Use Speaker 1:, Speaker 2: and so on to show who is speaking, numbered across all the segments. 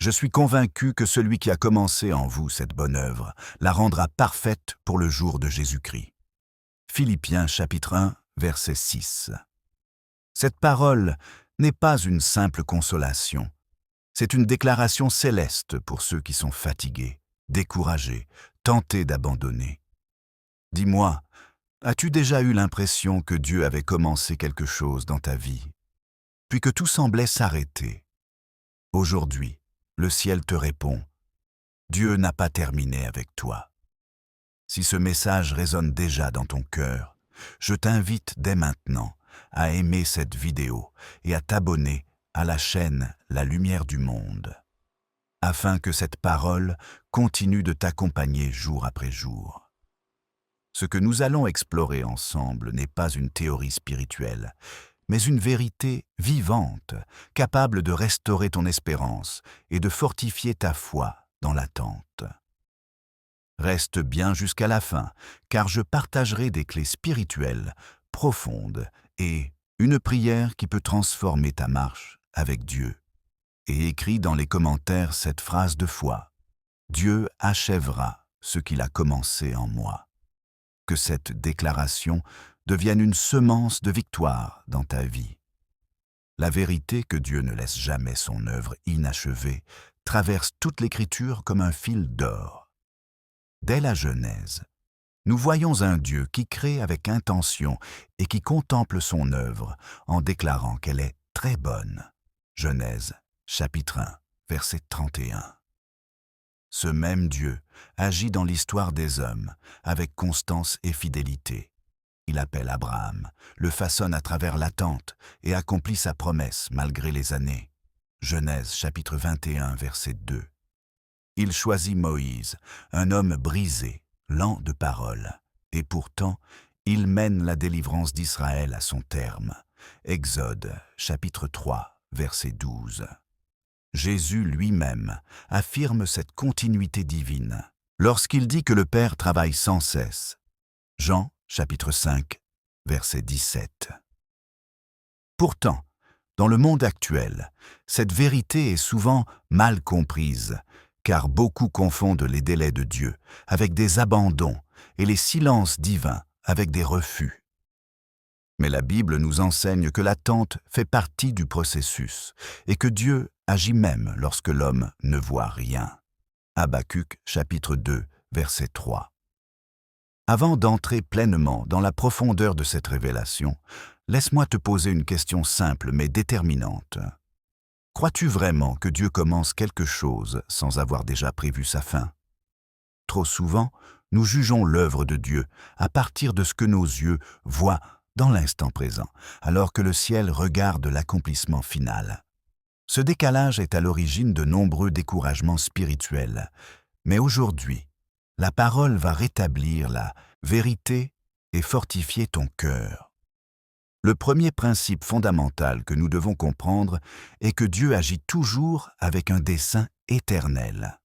Speaker 1: Je suis convaincu que celui qui a commencé en vous cette bonne œuvre la rendra parfaite pour le jour de Jésus-Christ. Philippiens chapitre 1, verset 6. Cette parole n'est pas une simple consolation. C'est une déclaration céleste pour ceux qui sont fatigués, découragés, tentés d'abandonner. Dis-moi, as-tu déjà eu l'impression que Dieu avait commencé quelque chose dans ta vie, puis que tout semblait s'arrêter? Aujourd'hui, le ciel te répond, Dieu n'a pas terminé avec toi. Si ce message résonne déjà dans ton cœur, je t'invite dès maintenant à aimer cette vidéo et à t'abonner à la chaîne La Lumière du Monde, afin que cette parole continue de t'accompagner jour après jour. Ce que nous allons explorer ensemble n'est pas une théorie spirituelle, mais une vérité vivante, capable de restaurer ton espérance et de fortifier ta foi dans l'attente. Reste bien jusqu'à la fin, car je partagerai des clés spirituelles, profondes, et une prière qui peut transformer ta marche avec Dieu. Et écris dans les commentaires cette phrase de foi. Dieu achèvera ce qu'il a commencé en moi. Que cette déclaration devienne une semence de victoire dans ta vie. La vérité que Dieu ne laisse jamais son œuvre inachevée traverse toute l'Écriture comme un fil d'or. Dès la Genèse, nous voyons un Dieu qui crée avec intention et qui contemple son œuvre en déclarant qu'elle est très bonne. Genèse, chapitre 1, verset 31. Ce même Dieu agit dans l'histoire des hommes avec constance et fidélité. Il appelle Abraham, le façonne à travers l'attente et accomplit sa promesse malgré les années. Genèse chapitre 21, verset 2. Il choisit Moïse, un homme brisé, lent de parole, et pourtant, il mène la délivrance d'Israël à son terme. Exode chapitre 3, verset 12. Jésus lui-même affirme cette continuité divine lorsqu'il dit que le Père travaille sans cesse. Jean chapitre 5, verset 17. Pourtant, dans le monde actuel, cette vérité est souvent mal comprise, car beaucoup confondent les délais de Dieu avec des abandons et les silences divins avec des refus. Mais la Bible nous enseigne que l'attente fait partie du processus et que Dieu agit même lorsque l'homme ne voit rien. Habacuc chapitre 2, verset 3. Avant d'entrer pleinement dans la profondeur de cette révélation, laisse-moi te poser une question simple mais déterminante. Crois-tu vraiment que Dieu commence quelque chose sans avoir déjà prévu sa fin? Trop souvent, nous jugeons l'œuvre de Dieu à partir de ce que nos yeux voient dans l'instant présent, alors que le ciel regarde l'accomplissement final. Ce décalage est à l'origine de nombreux découragements spirituels, mais aujourd'hui, la parole va rétablir la vérité et fortifier ton cœur. Le premier principe fondamental que nous devons comprendre est que Dieu agit toujours avec un dessein éternel.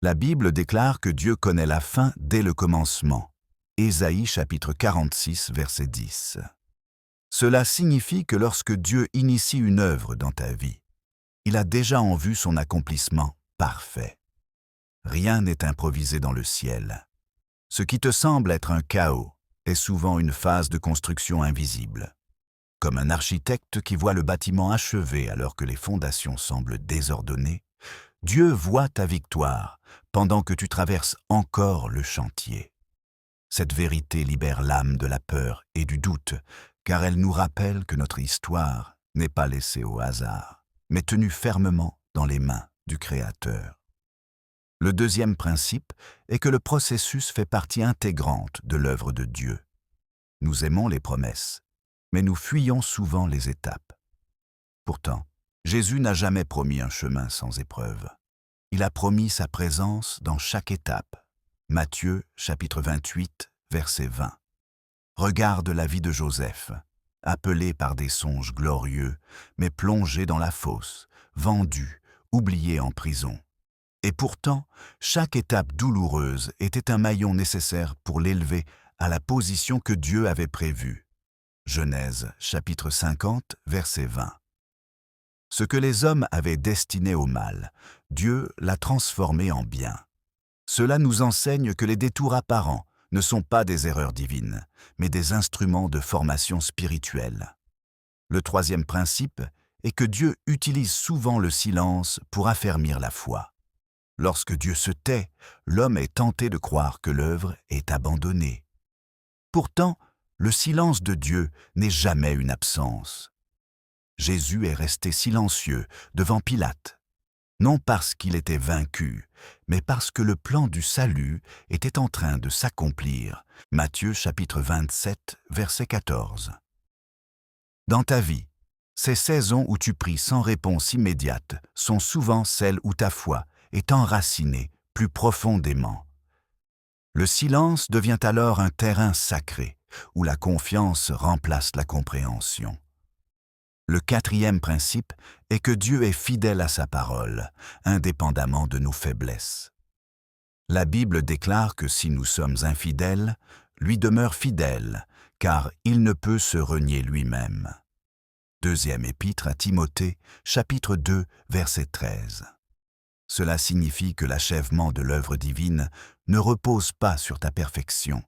Speaker 1: La Bible déclare que Dieu connaît la fin dès le commencement. Ésaïe chapitre 46, verset 10. Cela signifie que lorsque Dieu initie une œuvre dans ta vie, il a déjà en vue son accomplissement parfait. Rien n'est improvisé dans le ciel. Ce qui te semble être un chaos est souvent une phase de construction invisible. Comme un architecte qui voit le bâtiment achevé alors que les fondations semblent désordonnées, Dieu voit ta victoire pendant que tu traverses encore le chantier. Cette vérité libère l'âme de la peur et du doute, car elle nous rappelle que notre histoire n'est pas laissée au hasard, mais tenue fermement dans les mains du Créateur. Le deuxième principe est que le processus fait partie intégrante de l'œuvre de Dieu. Nous aimons les promesses, mais nous fuyons souvent les étapes. Pourtant, Jésus n'a jamais promis un chemin sans épreuve. Il a promis sa présence dans chaque étape. Matthieu, chapitre 28, verset 20. Regarde la vie de Joseph, appelé par des songes glorieux, mais plongé dans la fosse, vendu, oublié en prison. Et pourtant, chaque étape douloureuse était un maillon nécessaire pour l'élever à la position que Dieu avait prévue. Genèse, chapitre 50, verset 20. Ce que les hommes avaient destiné au mal, Dieu l'a transformé en bien. Cela nous enseigne que les détours apparents ne sont pas des erreurs divines, mais des instruments de formation spirituelle. Le troisième principe est que Dieu utilise souvent le silence pour affermir la foi. Lorsque Dieu se tait, l'homme est tenté de croire que l'œuvre est abandonnée. Pourtant, le silence de Dieu n'est jamais une absence. Jésus est resté silencieux devant Pilate, non parce qu'il était vaincu, mais parce que le plan du salut était en train de s'accomplir. Matthieu chapitre 27, verset 14. Dans ta vie, ces saisons où tu pries sans réponse immédiate sont souvent celles où ta foi est enracinée plus profondément. Le silence devient alors un terrain sacré, où la confiance remplace la compréhension. Le quatrième principe est que Dieu est fidèle à sa parole, indépendamment de nos faiblesses. La Bible déclare que si nous sommes infidèles, lui demeure fidèle, car il ne peut se renier lui-même. Deuxième épître à Timothée, chapitre 2, verset 13. Cela signifie que l'achèvement de l'œuvre divine ne repose pas sur ta perfection,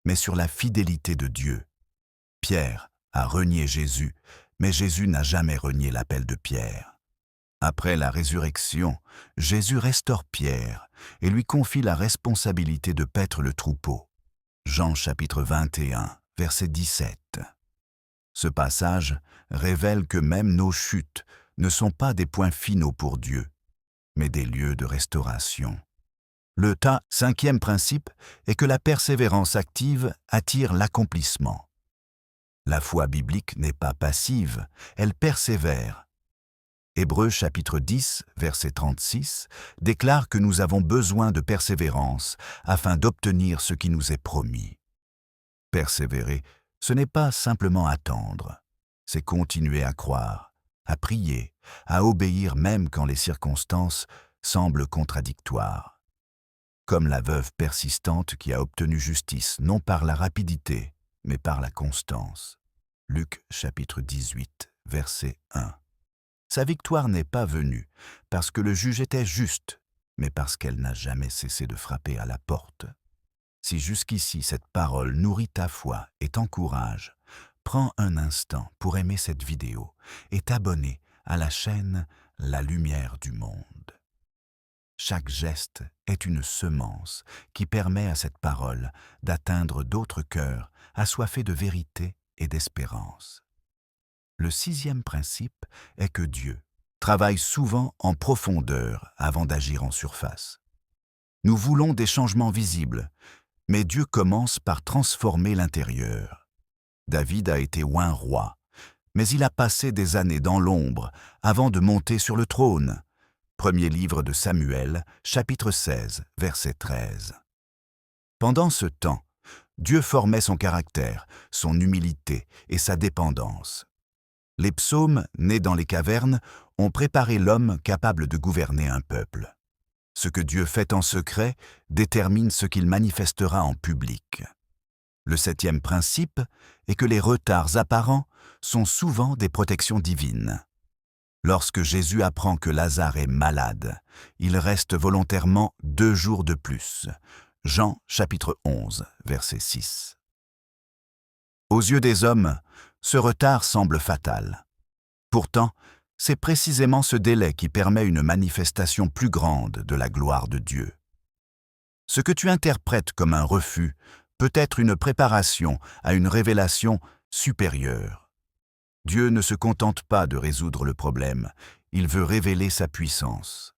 Speaker 1: mais sur la fidélité de Dieu. Pierre a renié Jésus, mais Jésus n'a jamais renié l'appel de Pierre. Après la résurrection, Jésus restaure Pierre et lui confie la responsabilité de paître le troupeau. Jean chapitre 21, verset 17. Ce passage révèle que même nos chutes ne sont pas des points finaux pour Dieu, mais des lieux de restauration. Le cinquième principe est que la persévérance active attire l'accomplissement. La foi biblique n'est pas passive, elle persévère. Hébreux chapitre 10, verset 36, déclare que nous avons besoin de persévérance afin d'obtenir ce qui nous est promis. Persévérer, ce n'est pas simplement attendre, c'est continuer à croire, à prier, à obéir même quand les circonstances semblent contradictoires. Comme la veuve persistante qui a obtenu justice non par la rapidité, mais par la constance. Luc chapitre 18, verset 1. Sa victoire n'est pas venue parce que le juge était juste, mais parce qu'elle n'a jamais cessé de frapper à la porte. Si jusqu'ici cette parole nourrit ta foi et t'encourage, prends un instant pour aimer cette vidéo et t'abonner à la chaîne La Lumière du Monde. Chaque geste est une semence qui permet à cette parole d'atteindre d'autres cœurs assoiffés de vérité et d'espérance. Le sixième principe est que Dieu travaille souvent en profondeur avant d'agir en surface. Nous voulons des changements visibles, mais Dieu commence par transformer l'intérieur. David a été oint roi, mais il a passé des années dans l'ombre avant de monter sur le trône. Premier livre de Samuel, chapitre 16, verset 13. Pendant ce temps, Dieu formait son caractère, son humilité et sa dépendance. Les psaumes, nés dans les cavernes, ont préparé l'homme capable de gouverner un peuple. Ce que Dieu fait en secret détermine ce qu'il manifestera en public. Le septième principe est que les retards apparents sont souvent des protections divines. Lorsque Jésus apprend que Lazare est malade, il reste volontairement 2 jours de plus. Jean chapitre 11, verset 6. Aux yeux des hommes, ce retard semble fatal. Pourtant, c'est précisément ce délai qui permet une manifestation plus grande de la gloire de Dieu. Ce que tu interprètes comme un refus peut être une préparation à une révélation supérieure. Dieu ne se contente pas de résoudre le problème, il veut révéler sa puissance.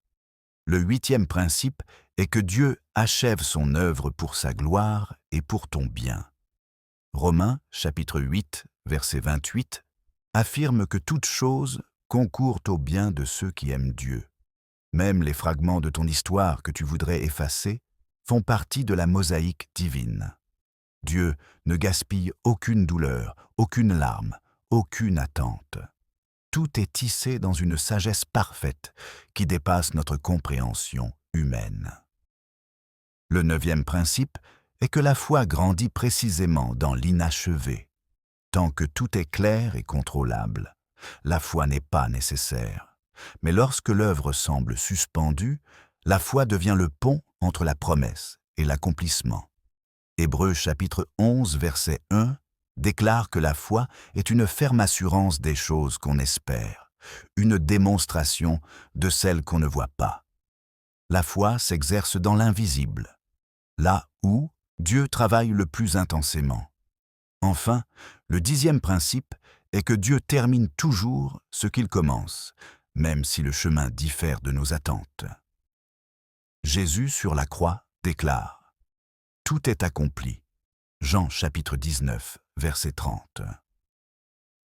Speaker 1: Le huitième principe est que Dieu achève son œuvre pour sa gloire et pour ton bien. Romains, chapitre 8, verset 28, affirme que toute chose concourt au bien de ceux qui aiment Dieu. Même les fragments de ton histoire que tu voudrais effacer font partie de la mosaïque divine. Dieu ne gaspille aucune douleur, aucune larme, aucune attente. Tout est tissé dans une sagesse parfaite qui dépasse notre compréhension humaine. Le neuvième principe est que la foi grandit précisément dans l'inachevé. Tant que tout est clair et contrôlable, la foi n'est pas nécessaire. Mais lorsque l'œuvre semble suspendue, la foi devient le pont entre la promesse et l'accomplissement. Hébreux chapitre 11, verset 1 déclare que la foi est une ferme assurance des choses qu'on espère, une démonstration de celles qu'on ne voit pas. La foi s'exerce dans l'invisible, là où Dieu travaille le plus intensément. Enfin, le 10e principe est que Dieu termine toujours ce qu'il commence, même si le chemin diffère de nos attentes. Jésus sur la croix déclare « Tout est accompli ». Jean chapitre 19, verset 30.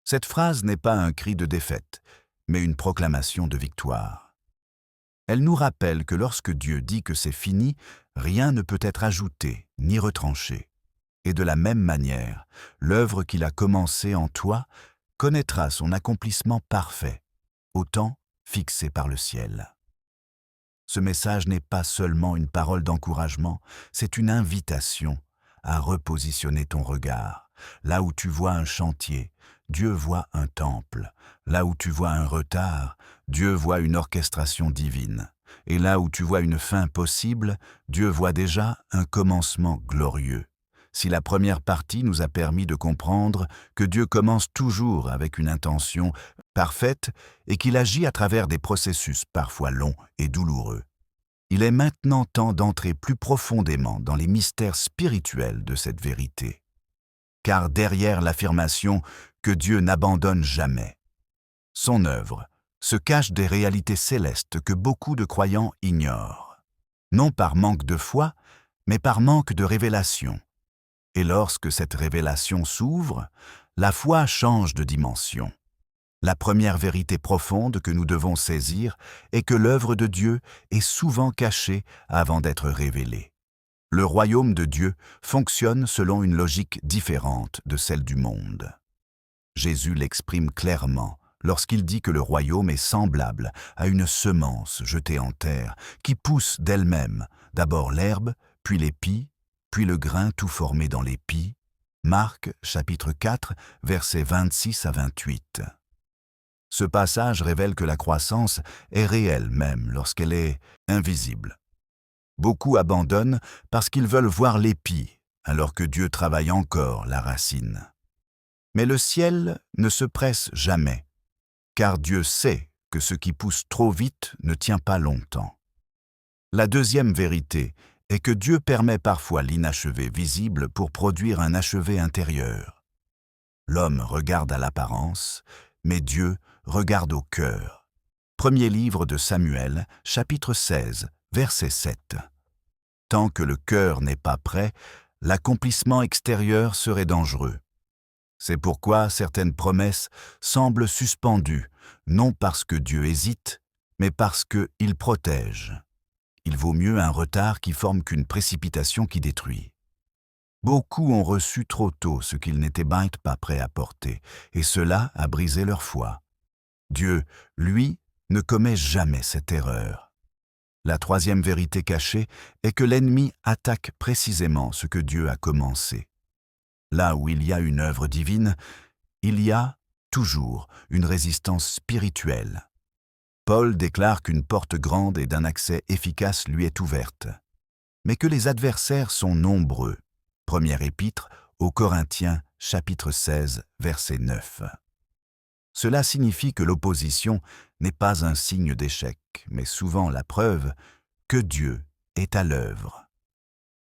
Speaker 1: Cette phrase n'est pas un cri de défaite, mais une proclamation de victoire. Elle nous rappelle que lorsque Dieu dit que c'est fini, rien ne peut être ajouté ni retranché. Et de la même manière, l'œuvre qu'il a commencée en toi connaîtra son accomplissement parfait, au temps fixé par le ciel. Ce message n'est pas seulement une parole d'encouragement, c'est une invitation à repositionner ton regard. Là où tu vois un chantier, Dieu voit un temple. Là où tu vois un retard, Dieu voit une orchestration divine. Et là où tu vois une fin possible, Dieu voit déjà un commencement glorieux. Si la première partie nous a permis de comprendre que Dieu commence toujours avec une intention parfaite et qu'il agit à travers des processus parfois longs et douloureux, il est maintenant temps d'entrer plus profondément dans les mystères spirituels de cette vérité. Car derrière l'affirmation que Dieu n'abandonne jamais, son œuvre se cache des réalités célestes que beaucoup de croyants ignorent, non par manque de foi, mais par manque de révélation. Et lorsque cette révélation s'ouvre, la foi change de dimension. La première vérité profonde que nous devons saisir est que l'œuvre de Dieu est souvent cachée avant d'être révélée. Le royaume de Dieu fonctionne selon une logique différente de celle du monde. Jésus l'exprime clairement lorsqu'il dit que le royaume est semblable à une semence jetée en terre qui pousse d'elle-même d'abord l'herbe, puis l'épi, puis le grain tout formé dans l'épi. Marc chapitre 4, versets 26 à 28. Ce passage révèle que la croissance est réelle même lorsqu'elle est invisible. Beaucoup abandonnent parce qu'ils veulent voir l'épi, alors que Dieu travaille encore la racine. Mais le ciel ne se presse jamais, car Dieu sait que ce qui pousse trop vite ne tient pas longtemps. La deuxième vérité est que Dieu permet parfois l'inachevé visible pour produire un achevé intérieur. L'homme regarde à l'apparence, mais Dieu regarde au cœur. Premier livre de Samuel, chapitre 16, verset 7. Tant que le cœur n'est pas prêt, l'accomplissement extérieur serait dangereux. C'est pourquoi certaines promesses semblent suspendues, non parce que Dieu hésite, mais parce qu'il protège. Il vaut mieux un retard qui forme qu'une précipitation qui détruit. Beaucoup ont reçu trop tôt ce qu'ils n'étaient pas prêts à porter, et cela a brisé leur foi. Dieu, lui, ne commet jamais cette erreur. La troisième vérité cachée est que l'ennemi attaque précisément ce que Dieu a commencé. Là où il y a une œuvre divine, il y a toujours une résistance spirituelle. Paul déclare qu'une porte grande et d'un accès efficace lui est ouverte, mais que les adversaires sont nombreux. Première épître aux Corinthiens, chapitre 16, verset 9. Cela signifie que l'opposition n'est pas un signe d'échec, mais souvent la preuve que Dieu est à l'œuvre.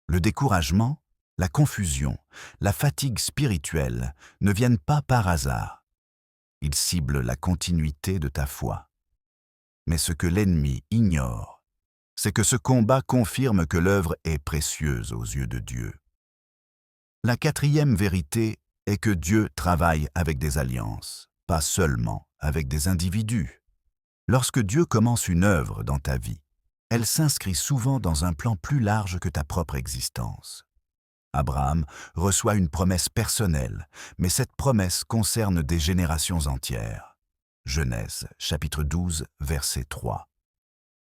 Speaker 1: Le découragement, la confusion, la fatigue spirituelle ne viennent pas par hasard. Ils ciblent la continuité de ta foi. Mais ce que l'ennemi ignore, c'est que ce combat confirme que l'œuvre est précieuse aux yeux de Dieu. La quatrième vérité est que Dieu travaille avec des alliances, pas seulement avec des individus. Lorsque Dieu commence une œuvre dans ta vie, elle s'inscrit souvent dans un plan plus large que ta propre existence. Abraham reçoit une promesse personnelle, mais cette promesse concerne des générations entières. Genèse, chapitre 12, verset 3.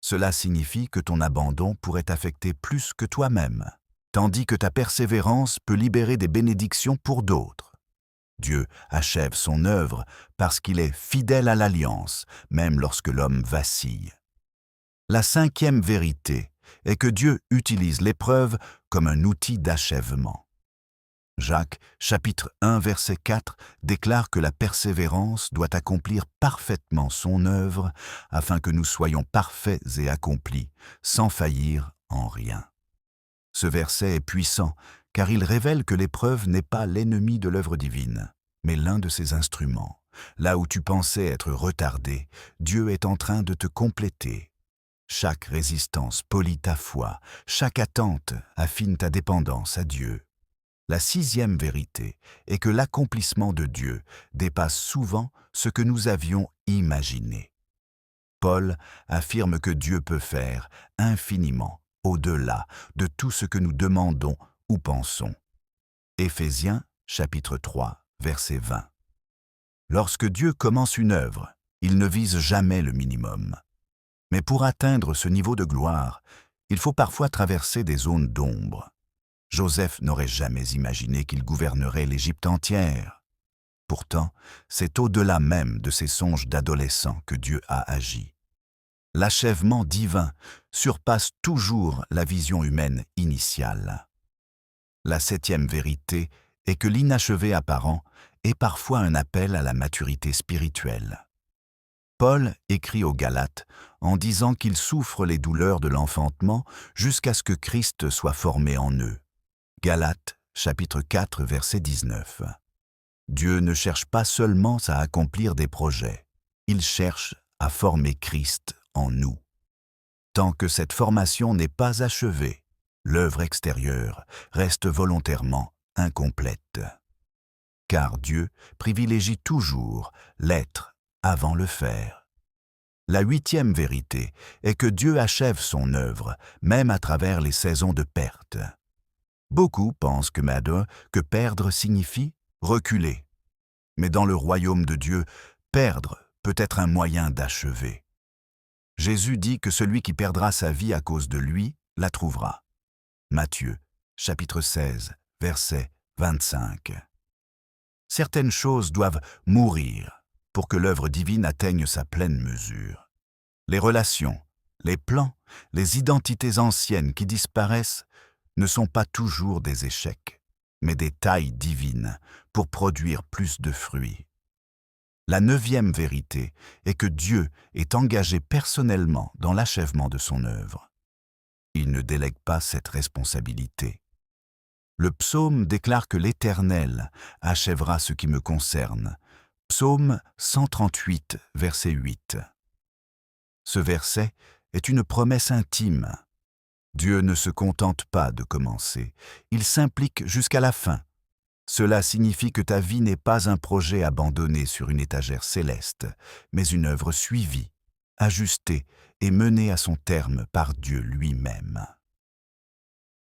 Speaker 1: Cela signifie que ton abandon pourrait affecter plus que toi-même, tandis que ta persévérance peut libérer des bénédictions pour d'autres. Dieu achève son œuvre parce qu'il est fidèle à l'alliance, même lorsque l'homme vacille. La cinquième vérité est que Dieu utilise l'épreuve comme un outil d'achèvement. Jacques, chapitre 1, verset 4, déclare que la persévérance doit accomplir parfaitement son œuvre afin que nous soyons parfaits et accomplis, sans faillir en rien. Ce verset est puissant car il révèle que l'épreuve n'est pas l'ennemi de l'œuvre divine, mais l'un de ses instruments. Là où tu pensais être retardé, Dieu est en train de te compléter. Chaque résistance polit ta foi, chaque attente affine ta dépendance à Dieu. La sixième vérité est que l'accomplissement de Dieu dépasse souvent ce que nous avions imaginé. Paul affirme que Dieu peut faire infiniment au-delà de tout ce que nous demandons ou pensons. Éphésiens, chapitre 3, verset 20. Lorsque Dieu commence une œuvre, il ne vise jamais le minimum. Mais pour atteindre ce niveau de gloire, il faut parfois traverser des zones d'ombre. Joseph n'aurait jamais imaginé qu'il gouvernerait l'Égypte entière. Pourtant, c'est au-delà même de ses songes d'adolescent que Dieu a agi. L'achèvement divin surpasse toujours la vision humaine initiale. La septième vérité est que l'inachevé apparent est parfois un appel à la maturité spirituelle. Paul écrit aux Galates en disant qu'ils souffrent les douleurs de l'enfantement jusqu'à ce que Christ soit formé en eux. Galates, chapitre 4, verset 19. Dieu ne cherche pas seulement à accomplir des projets, il cherche à former Christ en nous. Tant que cette formation n'est pas achevée, l'œuvre extérieure reste volontairement incomplète. Car Dieu privilégie toujours l'être avant le faire. La huitième vérité est que Dieu achève son œuvre, même à travers les saisons de perte. Beaucoup pensent que perdre signifie reculer. Mais dans le royaume de Dieu, perdre peut être un moyen d'achever. Jésus dit que celui qui perdra sa vie à cause de lui la trouvera. Matthieu, chapitre 16, verset 25. Certaines choses doivent mourir pour que l'œuvre divine atteigne sa pleine mesure. Les relations, les plans, les identités anciennes qui disparaissent ne sont pas toujours des échecs, mais des tailles divines pour produire plus de fruits. La neuvième vérité est que Dieu est engagé personnellement dans l'achèvement de son œuvre. Il ne délègue pas cette responsabilité. Le psaume déclare que l'Éternel achèvera ce qui me concerne. Psaume 138, verset 8. Ce verset est une promesse intime. Dieu ne se contente pas de commencer, il s'implique jusqu'à la fin. Cela signifie que ta vie n'est pas un projet abandonné sur une étagère céleste, mais une œuvre suivie, ajustée et menée à son terme par Dieu lui-même.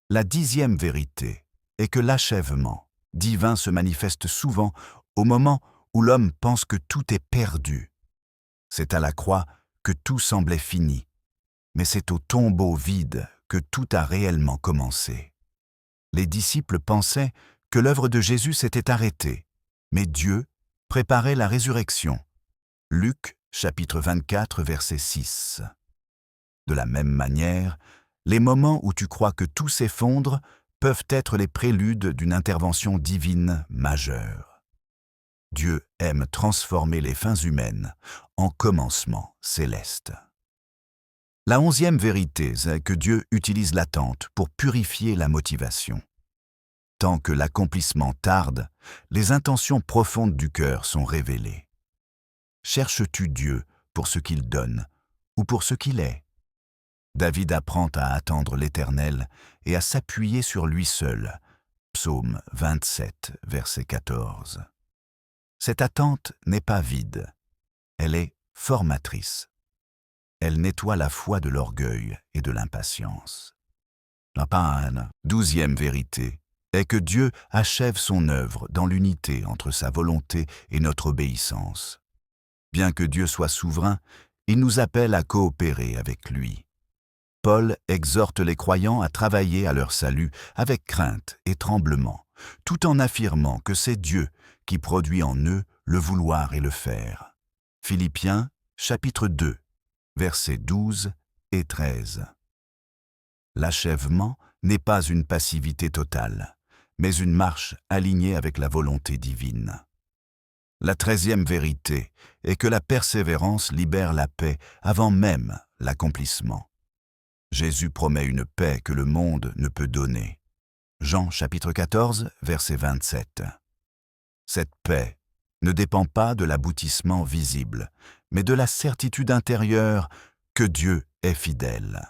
Speaker 1: La dixième vérité est que l'achèvement divin se manifeste souvent au moment où l'homme pense que tout est perdu. C'est à la croix que tout semblait fini, mais c'est au tombeau vide que tout a réellement commencé. Les disciples pensaient que l'œuvre de Jésus s'était arrêtée, mais Dieu préparait la résurrection. Luc, chapitre 24, verset 6. De la même manière, les moments où tu crois que tout s'effondre peuvent être les préludes d'une intervention divine majeure. Dieu aime transformer les fins humaines en commencements célestes. La onzième vérité est que Dieu utilise l'attente pour purifier la motivation. Tant que l'accomplissement tarde, les intentions profondes du cœur sont révélées. Cherches-tu Dieu pour ce qu'il donne ou pour ce qu'il est? David apprend à attendre l'Éternel et à s'appuyer sur lui seul. Psaume 27, verset 14. Cette attente n'est pas vide, elle est formatrice. Elle nettoie la foi de l'orgueil et de l'impatience. La douzième vérité est que Dieu achève son œuvre dans l'unité entre sa volonté et notre obéissance. Bien que Dieu soit souverain, il nous appelle à coopérer avec lui. Paul exhorte les croyants à travailler à leur salut avec crainte et tremblement, tout en affirmant que c'est Dieu qui produit en eux le vouloir et le faire. Philippiens, chapitre 2, versets 12 et 13. L'achèvement n'est pas une passivité totale, mais une marche alignée avec la volonté divine. La 13e vérité est que la persévérance libère la paix avant même l'accomplissement. Jésus promet une paix que le monde ne peut donner. Jean chapitre 14, verset 27. Cette paix ne dépend pas de l'aboutissement visible, mais de la certitude intérieure que Dieu est fidèle.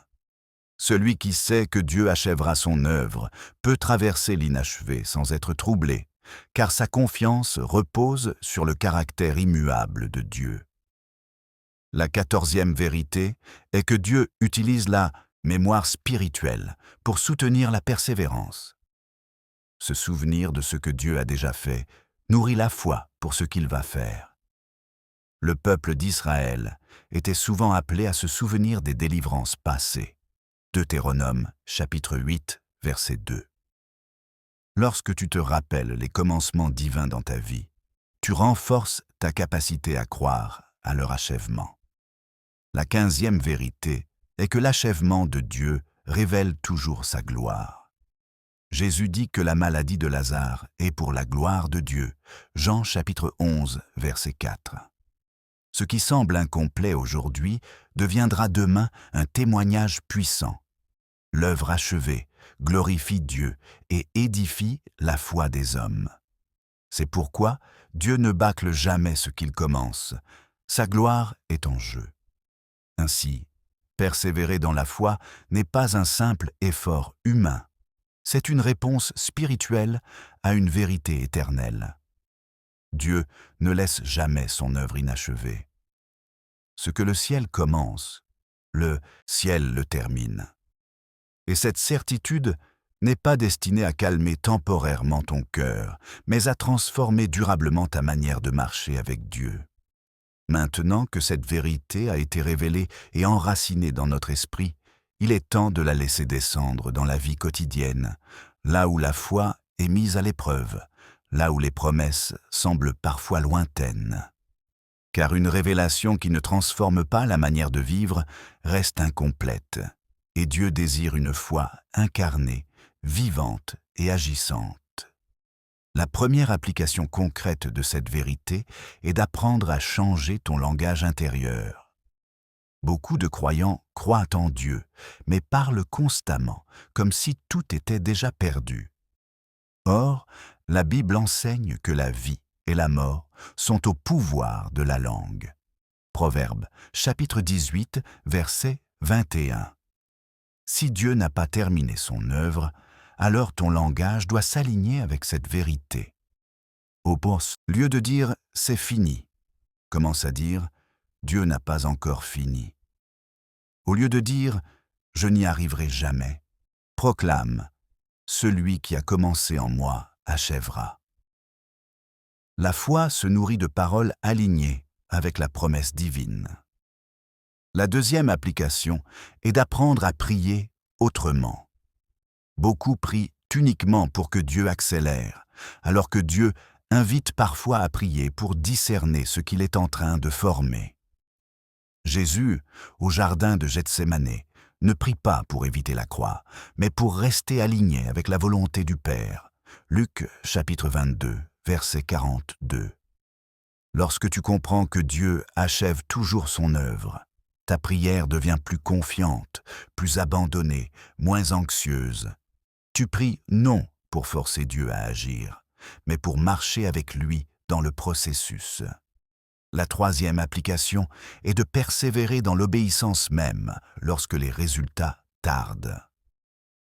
Speaker 1: Celui qui sait que Dieu achèvera son œuvre peut traverser l'inachevé sans être troublé, car sa confiance repose sur le caractère immuable de Dieu. La 14e vérité est que Dieu utilise la mémoire spirituelle pour soutenir la persévérance. Se souvenir de ce que Dieu a déjà fait nourrit la foi pour ce qu'il va faire. Le peuple d'Israël était souvent appelé à se souvenir des délivrances passées. Deutéronome, chapitre 8, verset 2. Lorsque tu te rappelles les commencements divins dans ta vie, tu renforces ta capacité à croire à leur achèvement. La 15e vérité est que l'achèvement de Dieu révèle toujours sa gloire. Jésus dit que la maladie de Lazare est pour la gloire de Dieu. Jean chapitre 11, verset 4. Ce qui semble incomplet aujourd'hui deviendra demain un témoignage puissant. L'œuvre achevée glorifie Dieu et édifie la foi des hommes. C'est pourquoi Dieu ne bâcle jamais ce qu'il commence. Sa gloire est en jeu. Ainsi, persévérer dans la foi n'est pas un simple effort humain. C'est une réponse spirituelle à une vérité éternelle. Dieu ne laisse jamais son œuvre inachevée. Ce que le ciel commence, le ciel le termine. Et cette certitude n'est pas destinée à calmer temporairement ton cœur, mais à transformer durablement ta manière de marcher avec Dieu. Maintenant que cette vérité a été révélée et enracinée dans notre esprit, il est temps de la laisser descendre dans la vie quotidienne, là où la foi est mise à l'épreuve, là où les promesses semblent parfois lointaines. Car une révélation qui ne transforme pas la manière de vivre reste incomplète, et Dieu désire une foi incarnée, vivante et agissante. La première application concrète de cette vérité est d'apprendre à changer ton langage intérieur. Beaucoup de croyants croient en Dieu, mais parlent constamment, comme si tout était déjà perdu. Or, la Bible enseigne que la vie et la mort sont au pouvoir de la langue. Proverbe, chapitre 18, verset 21. Si Dieu n'a pas terminé son œuvre, alors ton langage doit s'aligner avec cette vérité. Au lieu de dire « c'est fini », commence à dire « Dieu n'a pas encore fini ». Au lieu de dire « je n'y arriverai jamais », proclame « celui qui a commencé en moi achèvera ». La foi se nourrit de paroles alignées avec la promesse divine. La deuxième application est d'apprendre à prier autrement. Beaucoup prient uniquement pour que Dieu accélère, alors que Dieu invite parfois à prier pour discerner ce qu'il est en train de former. Jésus, au jardin de Gethsémane, ne prie pas pour éviter la croix, mais pour rester aligné avec la volonté du Père. Luc chapitre 22, verset 42. Lorsque tu comprends que Dieu achève toujours son œuvre, ta prière devient plus confiante, plus abandonnée, moins anxieuse. Tu pries non pour forcer Dieu à agir, mais pour marcher avec lui dans le processus. La troisième application est de persévérer dans l'obéissance même lorsque les résultats tardent.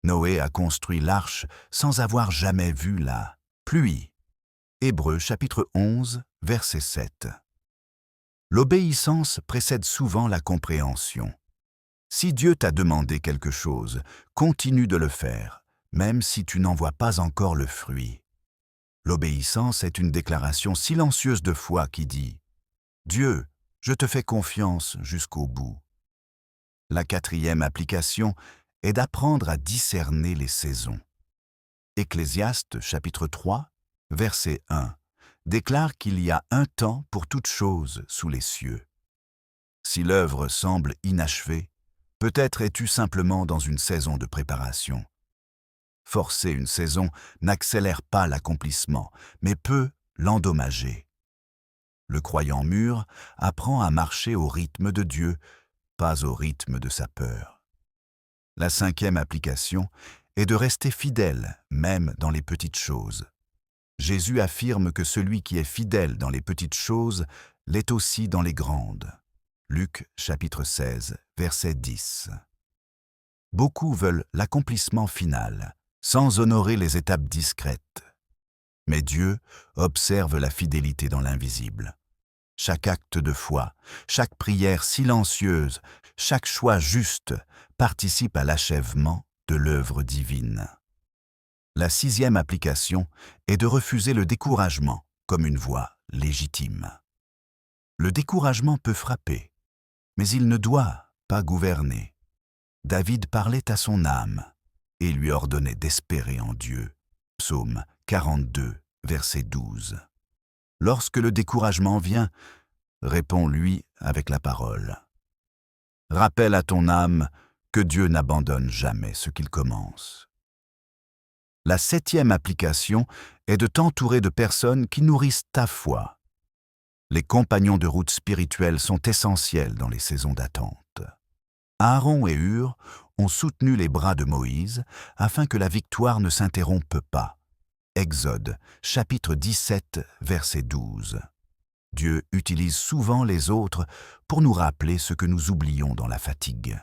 Speaker 1: Noé a construit l'arche sans avoir jamais vu la pluie. Hébreux chapitre 11, verset 7. L'obéissance précède souvent la compréhension. Si Dieu t'a demandé quelque chose, continue de le faire, même si tu n'en vois pas encore le fruit. L'obéissance est une déclaration silencieuse de foi qui dit « Dieu, je te fais confiance jusqu'au bout ». La quatrième application est d'apprendre à discerner les saisons. Ecclésiaste chapitre 3, verset 1, déclare qu'il y a un temps pour toute chose sous les cieux. Si l'œuvre semble inachevée, peut-être es-tu simplement dans une saison de préparation. Forcer une saison n'accélère pas l'accomplissement, mais peut l'endommager. Le croyant mûr apprend à marcher au rythme de Dieu, pas au rythme de sa peur. La cinquième application est de rester fidèle, même dans les petites choses. Jésus affirme que celui qui est fidèle dans les petites choses l'est aussi dans les grandes. Luc chapitre 16, verset 10. Beaucoup veulent l'accomplissement final, sans honorer les étapes discrètes. Mais Dieu observe la fidélité dans l'invisible. Chaque acte de foi, chaque prière silencieuse, chaque choix juste participe à l'achèvement de l'œuvre divine. La sixième application est de refuser le découragement comme une voie légitime. Le découragement peut frapper, mais il ne doit pas gouverner. David parlait à son âme et lui ordonnait d'espérer en Dieu. Psaume 42, verset 12. Lorsque le découragement vient, réponds-lui avec la parole. Rappelle à ton âme que Dieu n'abandonne jamais ce qu'il commence. La septième application est de t'entourer de personnes qui nourrissent ta foi. Les compagnons de route spirituelle sont essentiels dans les saisons d'attente. Aaron et Hur ont soutenu les bras de Moïse afin que la victoire ne s'interrompe pas. Exode, chapitre 17, verset 12. Dieu utilise souvent les autres pour nous rappeler ce que nous oublions dans la fatigue.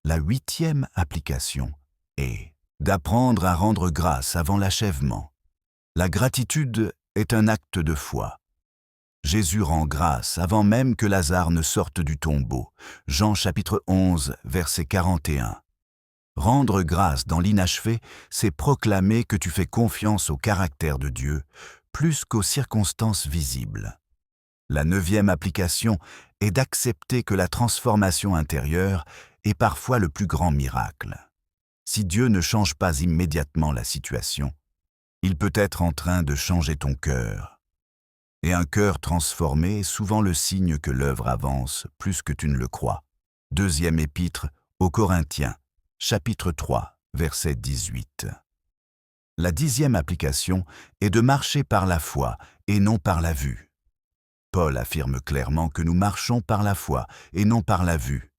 Speaker 1: La huitième application est d'apprendre à rendre grâce avant l'achèvement. La gratitude est un acte de foi. Jésus rend grâce avant même que Lazare ne sorte du tombeau. Jean chapitre 11, verset 41. Rendre grâce dans l'inachevé, c'est proclamer que tu fais confiance au caractère de Dieu, plus qu'aux circonstances visibles. La neuvième application est d'accepter que la transformation intérieure est parfois le plus grand miracle. Si Dieu ne change pas immédiatement la situation, il peut être en train de changer ton cœur. Et un cœur transformé est souvent le signe que l'œuvre avance plus que tu ne le crois. Deuxième épître aux Corinthiens, chapitre 3, verset 18. La dixième application est de marcher par la foi et non par la vue. Paul affirme clairement que nous marchons par la foi et non par la vue.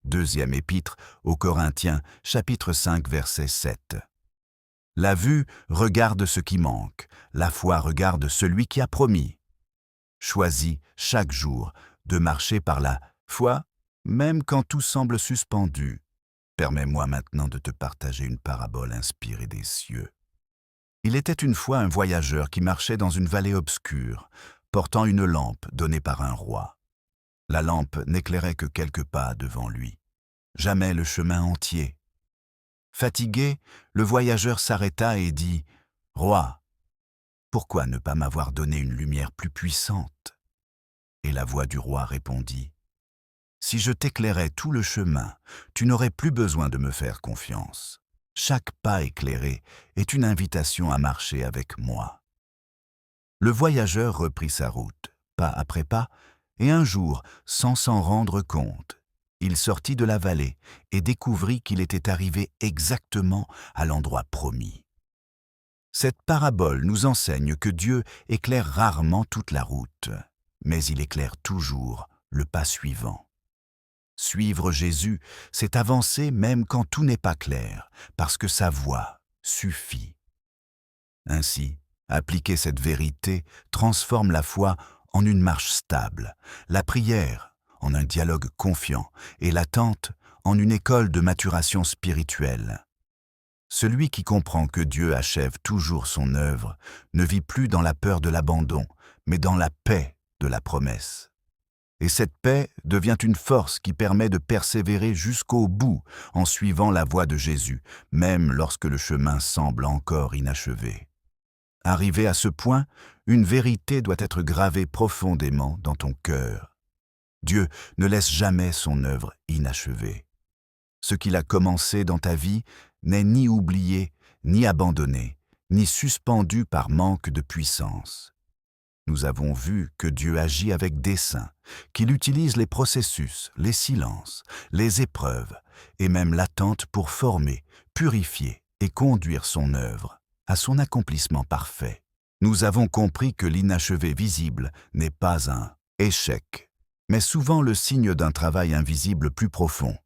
Speaker 1: Deuxième épître aux Corinthiens, chapitre 5, verset 7. La vue regarde ce qui manque, la foi regarde celui qui a promis. Choisis chaque jour de marcher par la foi, même quand tout semble suspendu. Permets-moi maintenant de te partager une parabole inspirée des cieux. Il était une fois un voyageur qui marchait dans une vallée obscure, portant une lampe donnée par un roi. La lampe n'éclairait que quelques pas devant lui, jamais le chemin entier. Fatigué, le voyageur s'arrêta et dit « Roi, pourquoi ne pas m'avoir donné une lumière plus puissante ?» Et la voix du roi répondit « Si je t'éclairais tout le chemin, tu n'aurais plus besoin de me faire confiance. Chaque pas éclairé est une invitation à marcher avec moi. » Le voyageur reprit sa route, pas après pas, et un jour, sans s'en rendre compte, il sortit de la vallée et découvrit qu'il était arrivé exactement à l'endroit promis. Cette parabole nous enseigne que Dieu éclaire rarement toute la route, mais il éclaire toujours le pas suivant. Suivre Jésus, c'est avancer même quand tout n'est pas clair, parce que sa voix suffit. Ainsi, appliquer cette vérité transforme la foi en une marche stable, la prière en un dialogue confiant et l'attente en une école de maturation spirituelle. Celui qui comprend que Dieu achève toujours son œuvre ne vit plus dans la peur de l'abandon, mais dans la paix de la promesse. Et cette paix devient une force qui permet de persévérer jusqu'au bout en suivant la voie de Jésus, même lorsque le chemin semble encore inachevé. Arrivé à ce point, une vérité doit être gravée profondément dans ton cœur. Dieu ne laisse jamais son œuvre inachevée. Ce qu'il a commencé dans ta vie n'est ni oublié ni abandonné, ni suspendu par manque de puissance. Nous avons vu que Dieu agit avec dessein, qu'il utilise les processus, les silences, les épreuves et même l'attente pour former, purifier et conduire son œuvre à son accomplissement parfait. Nous avons compris que l'inachevé visible n'est pas un échec, mais souvent le signe d'un travail invisible plus profond.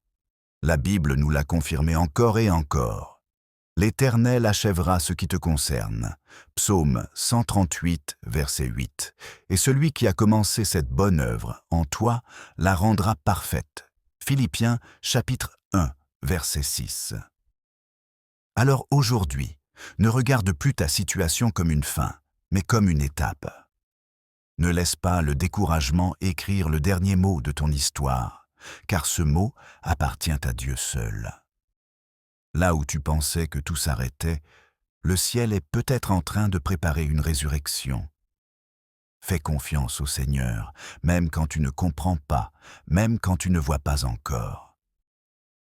Speaker 1: La Bible nous l'a confirmé encore et encore. L'Éternel achèvera ce qui te concerne. Psaume 138, verset 8. Et celui qui a commencé cette bonne œuvre en toi la rendra parfaite. Philippiens chapitre 1, verset 6. Alors aujourd'hui, ne regarde plus ta situation comme une fin, mais comme une étape. Ne laisse pas le découragement écrire le dernier mot de ton histoire, car ce mot appartient à Dieu seul. Là où tu pensais que tout s'arrêtait, le ciel est peut-être en train de préparer une résurrection. Fais confiance au Seigneur, même quand tu ne comprends pas, même quand tu ne vois pas encore.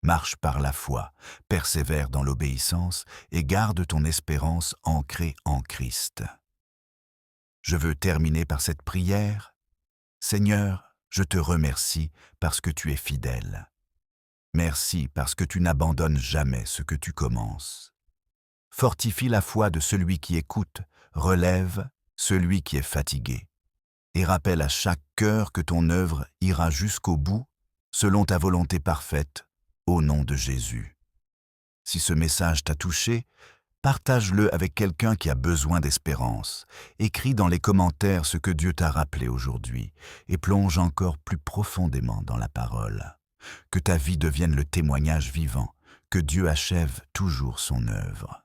Speaker 1: Marche par la foi, persévère dans l'obéissance et garde ton espérance ancrée en Christ. Je veux terminer par cette prière. Seigneur, je te remercie parce que tu es fidèle. Merci parce que tu n'abandonnes jamais ce que tu commences. Fortifie la foi de celui qui écoute, relève celui qui est fatigué. Et rappelle à chaque cœur que ton œuvre ira jusqu'au bout, selon ta volonté parfaite, au nom de Jésus. Si ce message t'a touché, partage-le avec quelqu'un qui a besoin d'espérance. Écris dans les commentaires ce que Dieu t'a rappelé aujourd'hui et plonge encore plus profondément dans la parole. Que ta vie devienne le témoignage vivant, que Dieu achève toujours son œuvre.